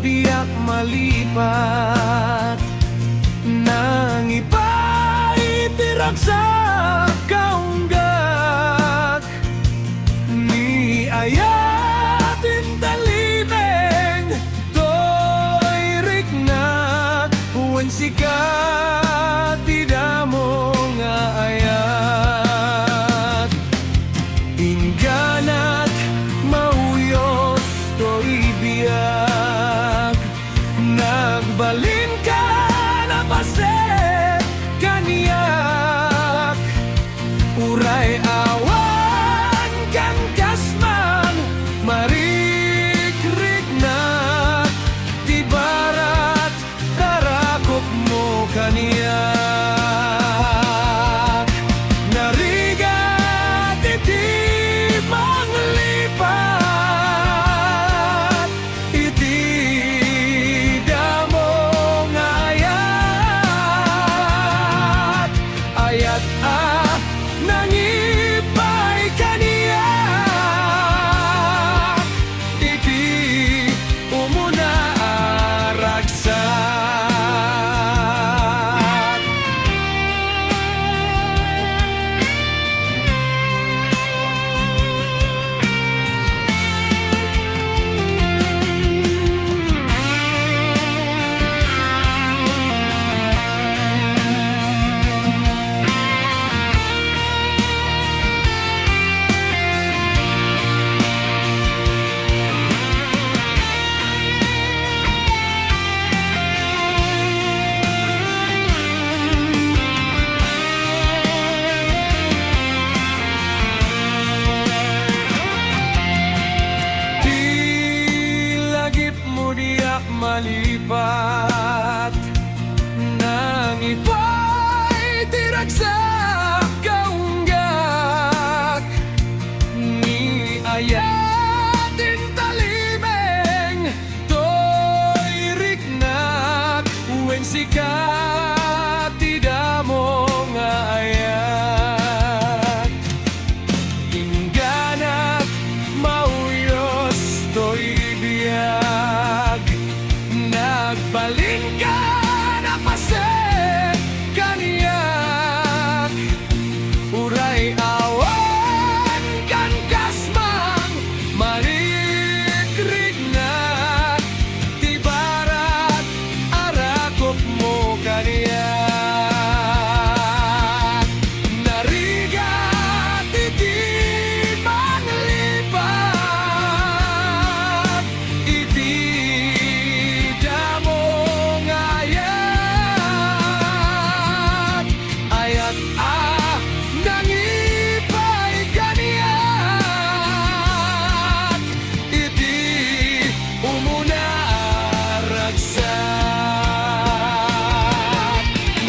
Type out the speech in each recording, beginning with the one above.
diyak malipat nang ipaitirag sa kaunggak ni ayatin talimeng to'y riknak wen sikat tidak mo nga ayat ingganat mauyos to'y biyag nagbalin ka na paset kaniyak uray awan kan kasman marikrik na di barat tarakop mo kaniyak narigat iti manglipat iti damong ayat ayat nangipay kaniyak iti umuna aragsak diyak malipat nang ipaitirag sa kaunggak ni ayatin talimeng to'y riknak wen sikat tidak mo nga ayat ingganat mauyos to'y biyag nagbalin ka na paset kaniyak uray awan kan kasmang marikrik na di barat arakop mo kaniyak narigat iti manglipat iti damong ayat ayat nangipay kaniyak iti umuna aragsak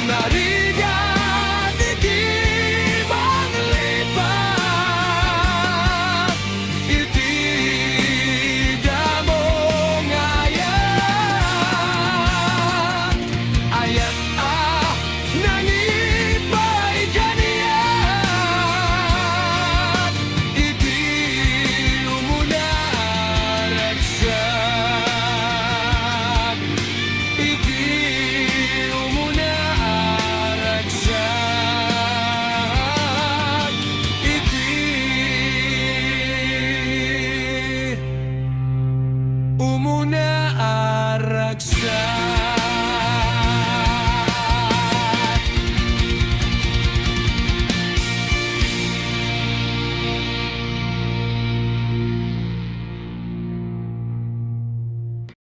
narigat iti manglipat iti damong ayat ayat nangipay kaniyak iti umuna aragsak iti umuna aragsak iti umuna aragsak